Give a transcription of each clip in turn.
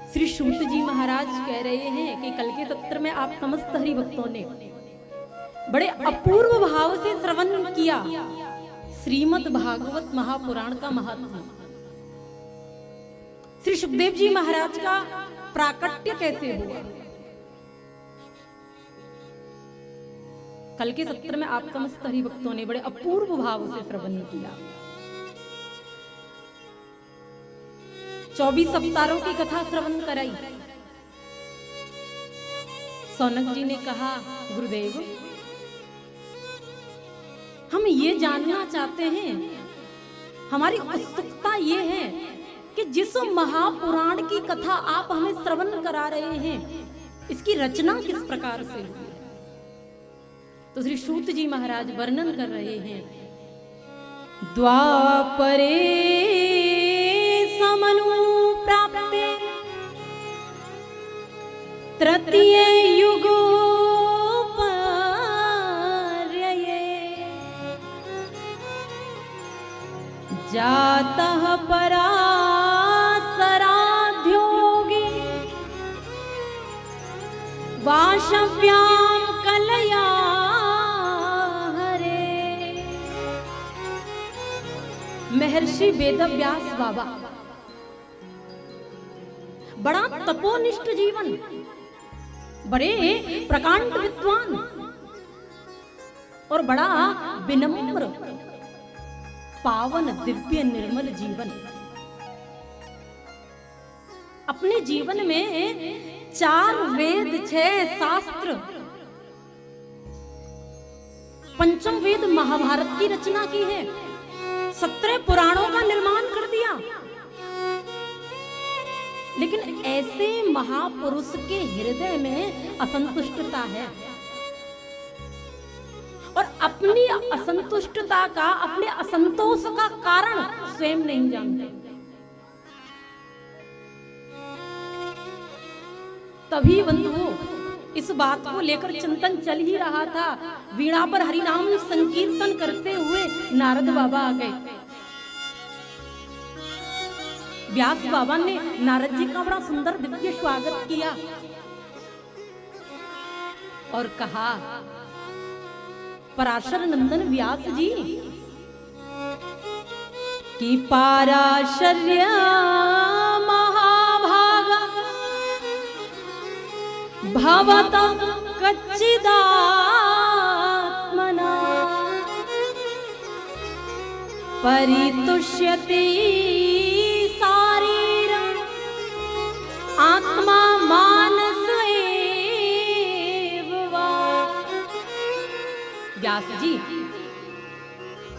श्री सूत जी महाराज कह रहे हैं कि कल के सत्र में आप समस्त हरि भक्तों ने बड़े अपूर्व भाव से श्रवण किया श्रीमद् भागवत महापुराण का महत्व। श्री सुखदेव जी महाराज का प्राकट्य कैसे हुआ, कल के सत्र में आप समस्त हरि भक्तों ने बड़े अपूर्व भाव से श्रवण किया। 24 अवतारों की कथा श्रवण कराई। सौनक जी ने कहा, गुरुदेव हम ये जानना चाहते हैं, हमारी उत्सुकता ये है कि जिस महापुराण की कथा आप हमें श्रवण करा रहे हैं, इसकी रचना किस प्रकार से हुई। तो श्री सूत जी महाराज वर्णन कर रहे हैं, द्वापरे समनुप्राप्ते तृतीय युगो जातः परासराध्योगे वाशव्यां कलया हरे। महर्षि वेदव्यास बाबा बड़ा तपोनिष्ठ जीवन, बड़े प्रकांड विद्वान और बड़ा विनम्र पावन दिव्य निर्मल जीवन। अपने जीवन में 4 वेद 6 शास्त्र, 5th वेद महाभारत की रचना की है, 17 पुराणों का निर्माण कर दिया। लेकिन ऐसे महापुरुष के हृदय में असंतुष्टता है और अपनी असंतुष्टता का, अपने असंतोष का कारण स्वयं नहीं जानते। तभी बंधुओं इस बात को लेकर चिंतन चल ही रहा था, वीणा पर हरिनाम संकीर्तन करते हुए नारद बाबा आ गए। व्यास बाबा ने नारद जी का बड़ा सुंदर दिव्य स्वागत किया और कहा, पराशर नंदन व्यास जी की पाराशर्य महाभागा भवतं कच्चिदात्मना परितुष्यति शारीरं आत्मा मानस एव वा। व्यास जी,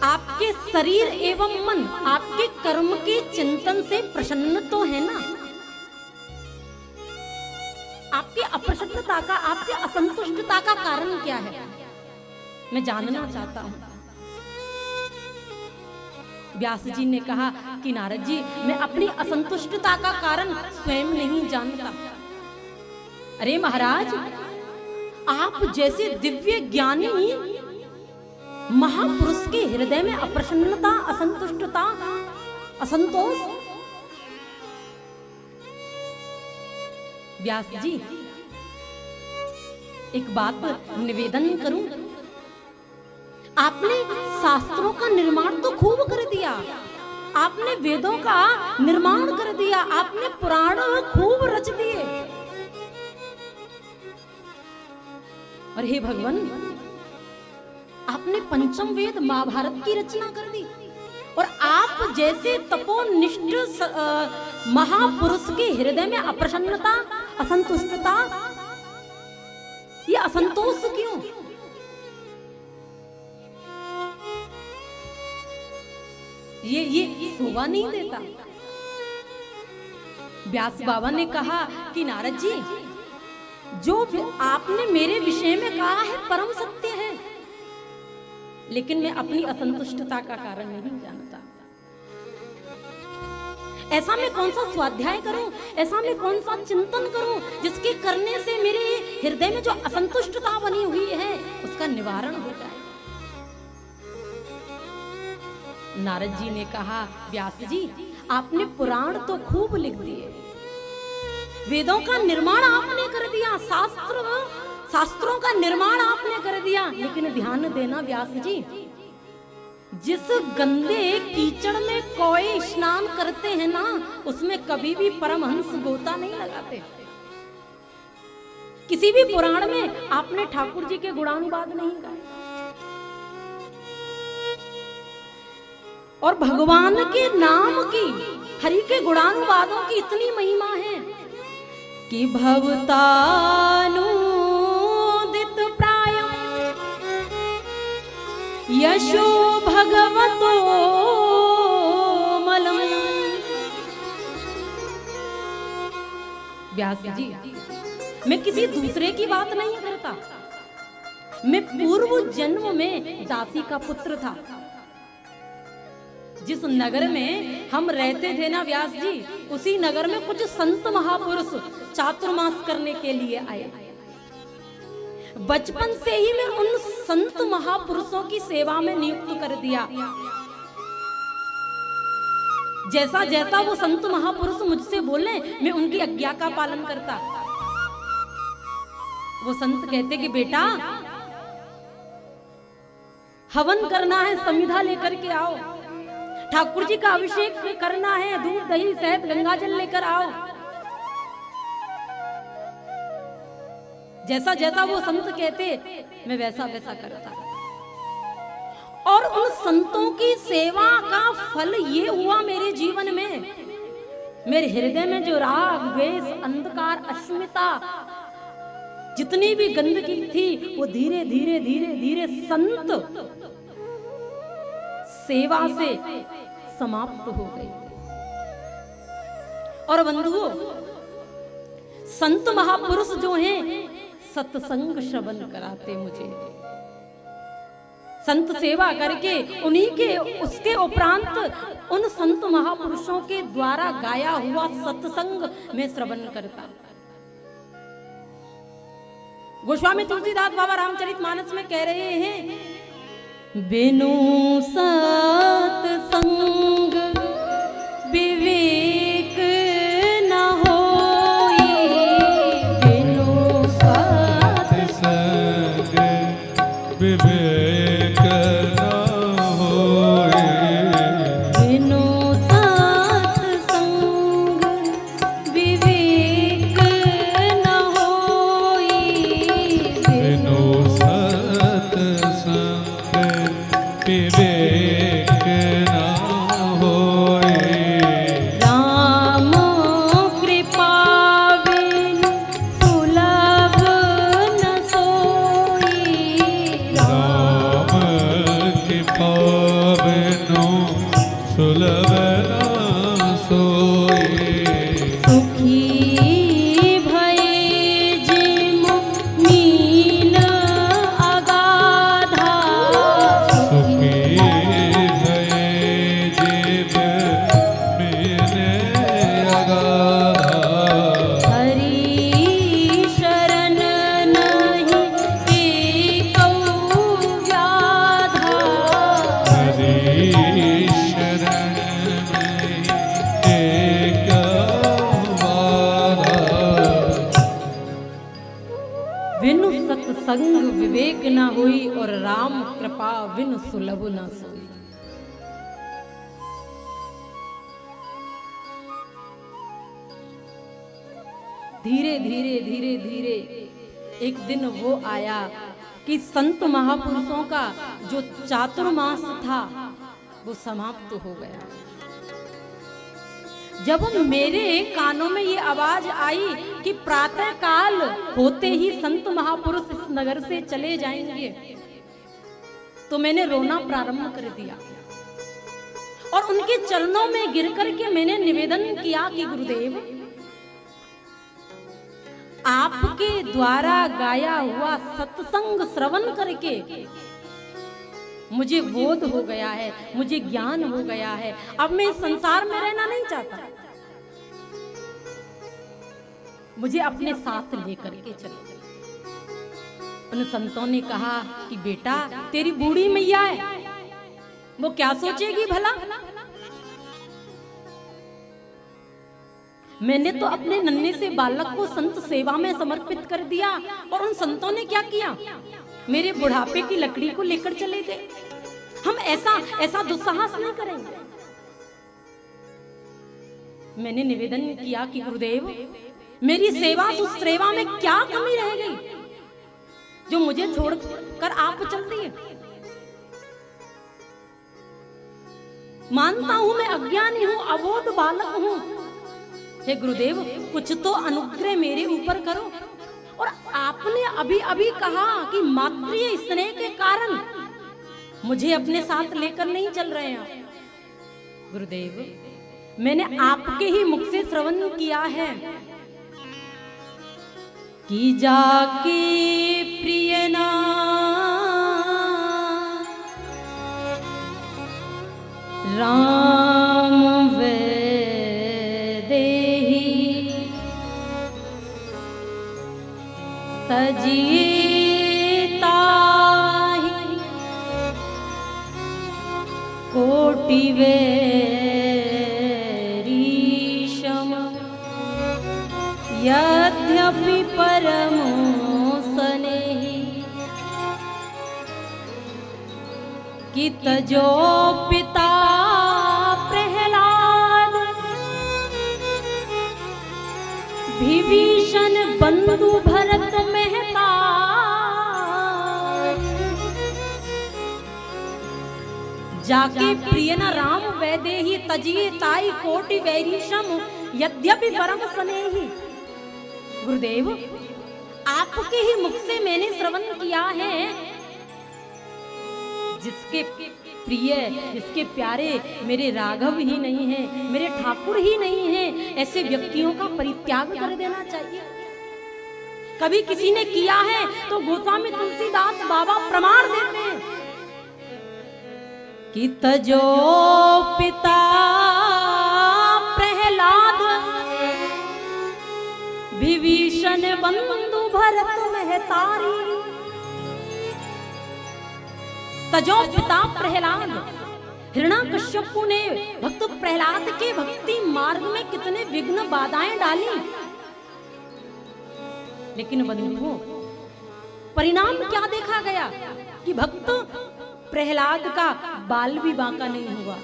आपके शरीर एवं मन आपके कर्म के चिंतन से प्रसन्न तो है ना? आपकी अप्रसन्नता का, आपकी असंतुष्टता का कारण क्या है, मैं जानना चाहता हूं। व्यास जी ने कहा कि नारद जी, मैं अपनी असंतुष्टता का कारण स्वयं नहीं जानता। अरे महाराज, आप जैसे दिव्य ज्ञानी महापुरुष के हृदय में अप्रसन्नता, असंतुष्टता, असंतोष। व्यास जी, एक बात निवेदन करूं, आपने शास्त्रों का निर्माण तो खूब कर दिया, आपने वेदों का निर्माण कर दिया, आपने पुराण खूब रच दिए, और हे भगवान, आपने 5th वेद महाभारत की रचना कर दी, और आप जैसे तपोनिष्ठ महापुरुष के हृदय में अप्रसन्नता, असंतुष्टता, ये असंतोष क्यों? ये शोभा नहीं देता। व्यास बाबा ने कहा कि नारद जी, जो आपने मेरे विषय में कहा है परम सत्य है, लेकिन मैं अपनी असंतुष्टता का कारण नहीं जानता। ऐसा मैं कौन सा स्वाध्याय करूं, ऐसा मैं कौन सा चिंतन करूं जिसके करने से मेरे हृदय में जो असंतुष्टता बनी हुई है उसका निवारण हो जाए। नारद जी ने कहा, व्यास जी, आपने पुराण तो खूब लिख दिए, वेदों का निर्माण आपने कर दिया, शास्त्रों का निर्माण आपने कर दिया, लेकिन ध्यान देना व्यास जी, जिस गंदे कीचड़ में कौए स्नान करते हैं ना, उसमें कभी भी परमहंस गोता नहीं लगाते। किसी भी पुराण में आपने ठाकुर जी के गुणानुवाद नहीं गाए। और भगवान के नाम की, हरि के गुणानुवादों की इतनी महिमा है कि भवतानुदित प्रायम यशो भगवतो मलम। व्यास जी, मैं किसी दूसरे की बात नहीं करता, मैं पूर्व जन्म में दासी का पुत्र था। जिस नगर में हम रहते थे ना व्यास जी, उसी नगर में कुछ संत महापुरुष चातुर्मास करने के लिए आए। बचपन से ही मैं उन संत महापुरुषों की सेवा में नियुक्त कर दिया। जैसा जैसा वो संत महापुरुष मुझसे बोले, मैं उनकी आज्ञा का पालन करता। वो संत कहते कि बेटा, हवन करना है, समिधा लेकर के आओ। ठाकुर जी का अभिषेक करना है, दूध दही शहद गंगाजल लेकर आओ। जैसा जैसा वो संत कहते, मैं वैसा वैसा करता। और उन संतों की सेवा का फल ये हुआ मेरे जीवन में, मेरे हृदय में जो राग द्वेष अंधकार अस्मिता जितनी भी गंदगी थी, वो धीरे धीरे धीरे धीरे संत सेवा से समाप्त हो गई। और बंधुओं, संत महापुरुष जो हैं सत्संग श्रवण कराते मुझे। संत सेवा करके उन्हीं के उसके उपरांत उन संत महापुरुषों के द्वारा गाया हुआ सत्संग में श्रवण करता। गोस्वामी तुलसीदास बाबा रामचरितमानस में कह रहे हैं, बिनु सत्संग विवेक न होई, बिनु सत्संग विवेक न होई, बिनु सत्संग विवेक न होई, बिनु सत्संग विवेक न होई, राम कृपा बिनु सुलभ न सोई, राम कृपा बिनु सुलभ न सोई, सुखी भये जिमु मीन अगाधा, सुखी भये जीव मेरे अगाधा, हरि शरण नहीं एकौ व्याधा, हरि शरण में एक बाधा, बिनु सत्संग विवेक न होई, और राम कृपा बिनु सुलभ न सोई। धीरे धीरे धीरे धीरे एक दिन वो आया कि संत महापुरुषों का जो चातुर्मास था वो समाप्त हो गया। जब मेरे कानों में ये आवाज आई कि प्रातः काल होते ही संत महापुरुष इस नगर से चले जाएंगे, तो मैंने रोना प्रारंभ कर दिया और उनके चरणों में गिर करके मैंने निवेदन किया कि गुरुदेव, आपके द्वारा गाया हुआ सत्संग श्रवण करके मुझे बोध हो गया है, मुझे ज्ञान हो गया है। अब मैं इस संसार में रहना नहीं चाहता, मुझे अपने साथ लेकर के चलो। उन संतों ने कहा कि बेटा, तेरी बूढ़ी मैया है, वो क्या सोचेगी भला। मैंने तो अपने नन्हे से बालक को संत सेवा में समर्पित कर दिया और उन संतों ने क्या किया, मेरे बुढ़ापे की लकड़ी को लेकर चले गए। हम ऐसा दुस्साहस नहीं करेंगे। मैंने निवेदन किया कि गुरुदेव, मेरी सेवा सुसेवा में क्या कमी रह गई जो मुझे छोड़कर आप चल दिए। मानता हूं मैं अज्ञानी हूं, अबोध बालक हूं। हे गुरुदेव, कुछ तो अनुग्रह मेरे ऊपर करो। और आपने अभी अभी कहा कि मातृ स्नेह के कारण मुझे अपने साथ लेकर नहीं चल रहे हैं। गुरुदेव, मैंने आपके ही मुख से श्रवण किया है कि जाके प्रिय ना राम तजिए ताहि कोटि वैरीशम यद्यपि परमो स्नेहि कि तजो पिता प्रहलाद विभीषण बंधु भरत मेहता जाके प्रिय न राम वैदेही तजिए ताई कोटि वैरीशम यद्यपि परम स्नेही। गुरुदेव, आपके ही मुख से मैंने श्रवण किया है, जिसके प्रिय, जिसके प्यारे मेरे राघव ही नहीं है, मेरे ठाकुर ही नहीं है, ऐसे व्यक्तियों का परित्याग कर देना चाहिए। कभी किसी ने किया है तो गोस्वामी तुलसीदास बाबा प्रमाण देते हैं कि तजो पिता प्रहलाद विभीषण बंधु भरत मेहतारी। तजो पिता प्रहलाद, हिरण्याकश्यपु ने भक्त प्रहलाद के भक्ति मार्ग में कितने विघ्न बाधाएं डाली, लेकिन बंधुओं, परिणाम क्या देखा गया कि भक्त प्रहलाद का बाल भी बांका नहीं हुआ।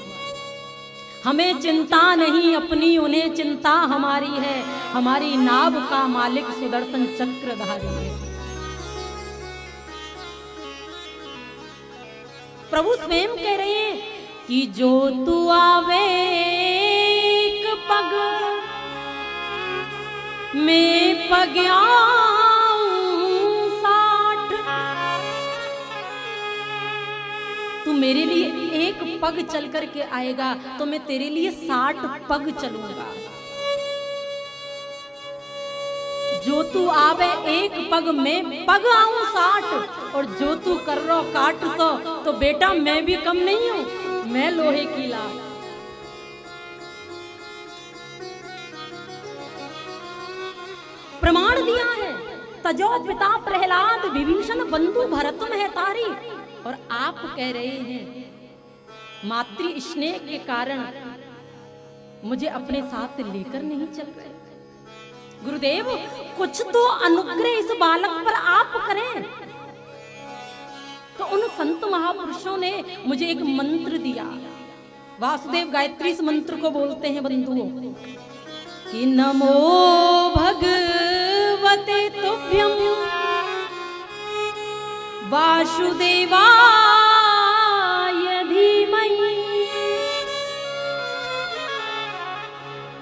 हमें चिंता नहीं अपनी, उन्हें चिंता हमारी है, हमारी नाभ का मालिक सुदर्शन चक्रधारी है। प्रभु स्वयं कह रहे हैं कि जो तू आवे एक पग में पग्याऊं 60। तू मेरे लिए एक पग चल करके आएगा तो मैं तेरे लिए 60 पग चलूंगा। जो तू आवे एक पग में पग आऊं 60, और जो तू कर रो काट 100, तो बेटा मैं भी कम नहीं हूं, मैं लोहे की लाट। प्रमाण दिया है, तजो पिता प्रहलाद विभीषण बंधु भरत मेहतारी। और आप कह रहे हैं मातृ स्नेह के कारण मुझे अपने साथ लेकर नहीं चल रहे। गुरुदेव, कुछ तो अनुग्रह इस बालक पर आप करें। तो उन संत महापुरुषों ने मुझे एक मंत्र दिया। वासुदेव गायत्री इस मंत्र को बोलते हैं बंधुओं कि नमो भगवते तुभ्यं वासुदेवाय धीमहि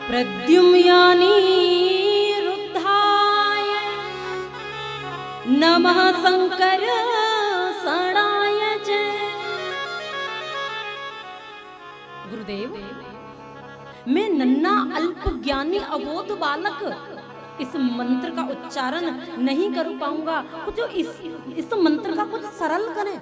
प्रद्युम्नानि नमः शंकर शरणाय जय। गुरुदेव, मैं नन्ना अल्प ज्ञानी अबोध बालक इस मंत्र का उच्चारण नहीं कर पाऊंगा। कुछ इस मंत्र का कुछ सरल करें।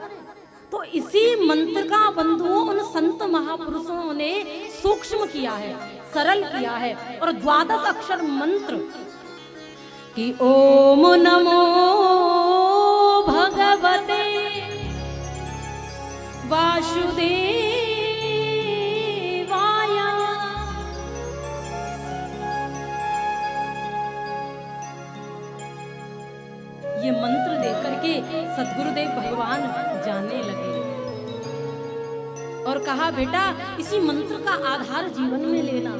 तो इसी मंत्र का बंधुओं उन संत महापुरुषों ने सूक्ष्म किया है, सरल किया है, और 12 अक्षर मंत्र कि ओम नमो भगवते वासुदेवाय मंत्र देकर के सद्गुरुदेव भगवान जाने लगे और कहा, बेटा इसी मंत्र का आधार जीवन में लेना।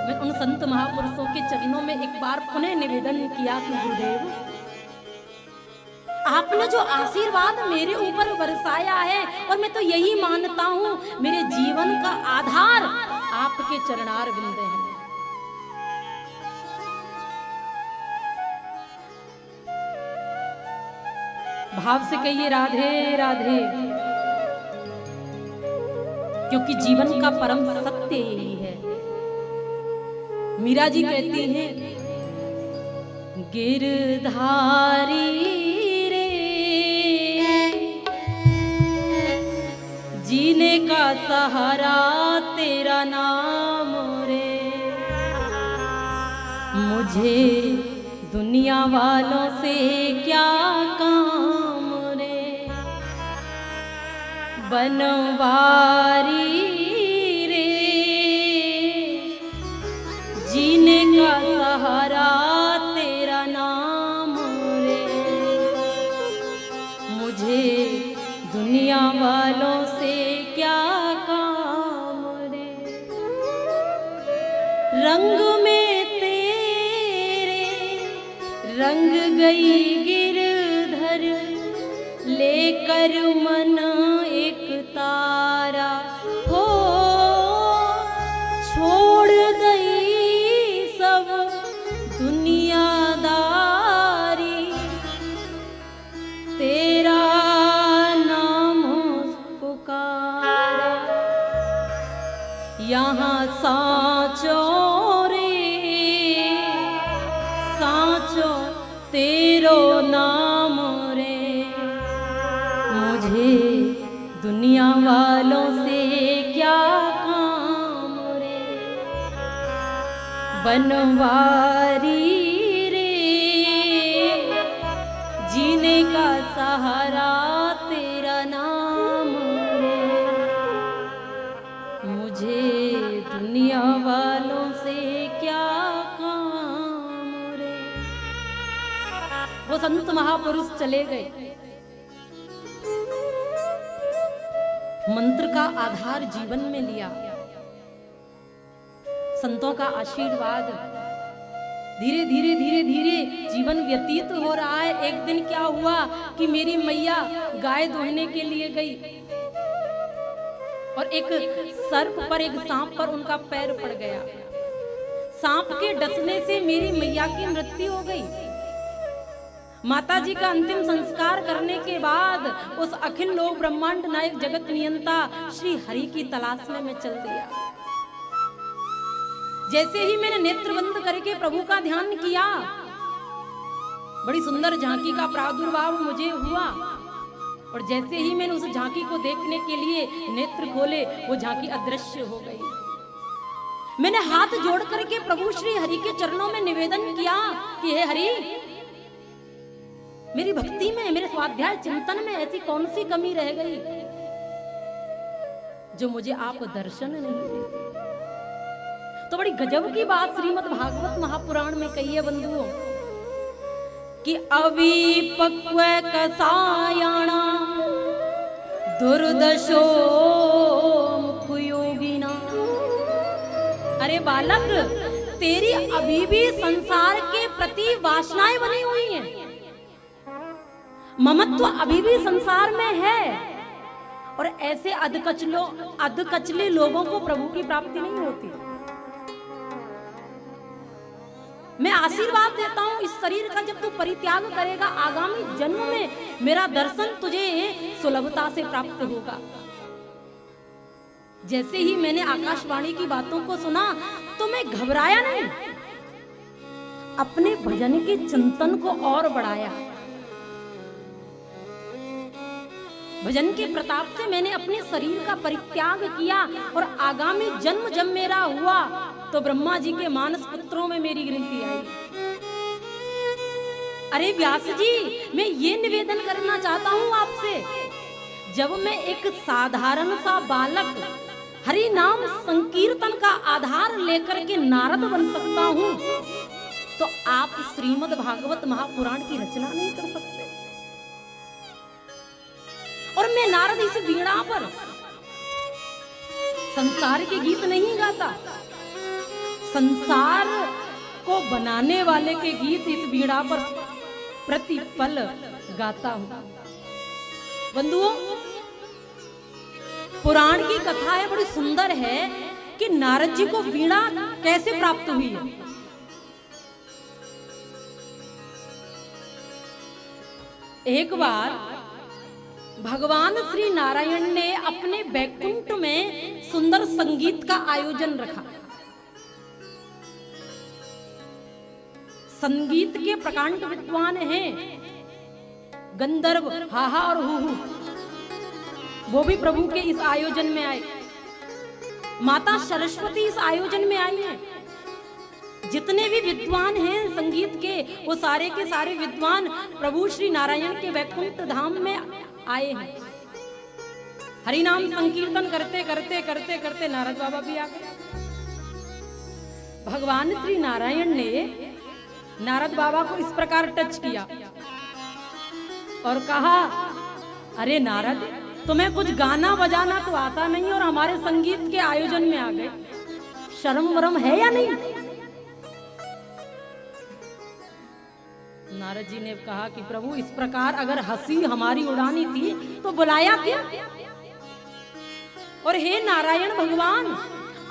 मैं उन संत महापुरुषों के चरणों में एक बार पुनः निवेदन किया कि गुरुदेव, आपने जो आशीर्वाद मेरे ऊपर बरसाया है, और मैं तो यही मानता हूं मेरे जीवन का आधार आपके चरणार बिंद हैं। भाव से कहिए राधे राधे, क्योंकि जीवन का परम सत्य यही है। मीरा जी कहती हैं, गिरधारी रे जीने का सहारा तेरा नाम रे, मुझे दुनिया वालों से क्या काम रे, बनवारी रे जीने का सहारा तेरा नाम रे, मुझे दुनिया वालों से क्या काम रे, रंग में तेरे रंग गई गिरधर, लेकर मन एक तारा हो, छोड़ गई सब दुनियादारी, तेरा नाम पुकारा, यहाँ सांचो रे सांचो तेरो नाम रे, मुझे दुनिया वालों से क्या काम रे, बनवारी रे जीने का सहारा तेरा नाम रे, मुझे दुनिया वालों से क्या काम रे। वो संत महापुरुष चले गए, मंत्र का आधार जीवन में लिया, संतों का आशीर्वाद, धीरे धीरे धीरे धीरे जीवन व्यतीत हो रहा है। एक दिन क्या हुआ कि मेरी मैया गाय दुहने के लिए गई और एक सर्प पर, एक सांप पर उनका पैर पड़ गया। सांप के डसने से मेरी मैया की मृत्यु हो गई। माताजी का अंतिम संस्कार करने के बाद उस अखिल लोक ब्रह्मांड नायक जगत नियंता श्री हरि की तलाश में मैं चल दिया। जैसे ही मैंने नेत्र बंद करके प्रभु का ध्यान किया, बड़ी सुंदर झांकी का प्रादुर्भाव मुझे हुआ, और जैसे ही मैंने उस झांकी को देखने के लिए नेत्र खोले, वो झांकी अदृश्य हो गई। मैंने हाथ जोड़ करके प्रभु श्री हरि के चरणों में निवेदन किया कि हे हरि, मेरी भक्ति में, मेरे स्वाध्याय चिंतन में ऐसी कौन सी कमी रह गई जो मुझे आप दर्शन नहीं देते। तो बड़ी गजब की बात श्रीमद् भागवत महापुराण में कही है बंधुओं, कि अविपक्व कसायाणा दुर्दशो मुखयोगिना। अरे बालक, तेरी अभी भी संसार के प्रति वासनाएं बनी हुई हैं, ममत्व अभी भी संसार में है, और ऐसे अधकचले लोगों को प्रभु की प्राप्ति नहीं होती। मैं आशीर्वाद देता हूं, इस शरीर का जब तू परित्याग करेगा, आगामी जन्म में मेरा दर्शन तुझे सुलभता से प्राप्त होगा। जैसे ही मैंने आकाशवाणी की बातों को सुना तो मैं घबराया नहीं, अपने भजन के चिंतन को और बढ़ाया। भजन के प्रताप से मैंने अपने शरीर का परित्याग किया, और आगामी जन्म जब मेरा हुआ तो ब्रह्मा जी के मानस पुत्रों में मेरी गिनती आई। अरे व्यास जी, मैं ये निवेदन करना चाहता हूं आपसे, जब मैं एक साधारण सा बालक हरि नाम संकीर्तन का आधार लेकर के नारद बन सकता हूं, तो आप श्रीमद् भागवत महापुराण की रचना नहीं कर सकते। और मैं नारद इस वीणा पर संसार के गीत नहीं गाता, संसार को बनाने वाले के गीत इस वीणा पर प्रतिपल गाता हूं। बंधुओं, पुराण की कथा है, बड़ी सुंदर है कि नारद जी को वीणा कैसे प्राप्त हुई है। एक बार भगवान श्री नारायण ने अपने बैकुंठ में सुंदर संगीत का आयोजन रखा। संगीत के प्रकांड विद्वान हैं गंधर्व हाहा और हुहु, वो भी प्रभु के इस आयोजन में आए। माता सरस्वती इस आयोजन में आई हैं। जितने भी विद्वान हैं संगीत के, वो सारे के सारे विद्वान प्रभु श्री नारायण के वैकुंठ धाम में आए हैं। हरि नाम संकीर्तन करते करते करते करते नारद बाबा भी आ गए। भगवान श्री नारायण ने नारद बाबा को इस प्रकार टच किया और कहा, अरे नारद, तुम्हें कुछ गाना बजाना तो आता नहीं और हमारे संगीत के आयोजन में आ गए, शर्म वरम है या नहीं? नारद जी ने कहा कि प्रभु, इस प्रकार अगर हंसी हमारी उड़ानी थी तो बुलाया क्यों? और हे नारायण भगवान,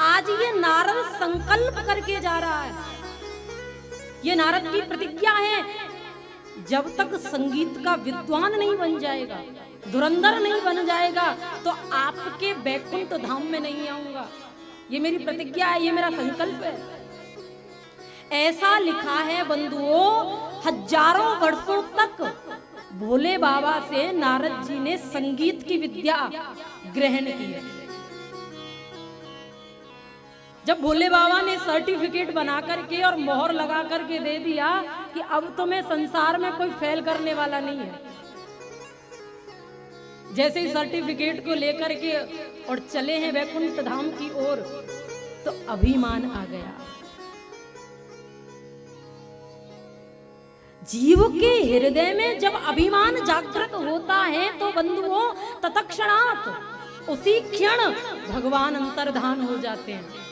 आज ये नारद संकल्प करके जा रहा है, ये नारद की प्रतिज्ञा है, जब तक संगीत का विद्वान नहीं बन जाएगा, धुरंधर नहीं बन जाएगा, तो आपके बैकुंठ धाम में नहीं आऊंगा। ये मेरी प्रतिज्ञा है, ये मेरा संकल्प है। ऐसा लिखा है बंधुओं, हजारों वर्षों तक भोले बाबा से नारद जी ने संगीत की विद्या ग्रहण की है। जब भोले बाबा ने सर्टिफिकेट बना करके और मोहर लगा करके दे दिया कि अब तुम्हें संसार में कोई फेल करने वाला नहीं है, जैसे ही सर्टिफिकेट को लेकर के और चले हैं वैकुंठ धाम की ओर, तो अभिमान आ गया। जीव के हृदय में जब अभिमान जागृत होता है तो बंधुओं, तत्क्षणात उसी क्षण भगवान अंतर्धान हो जाते हैं।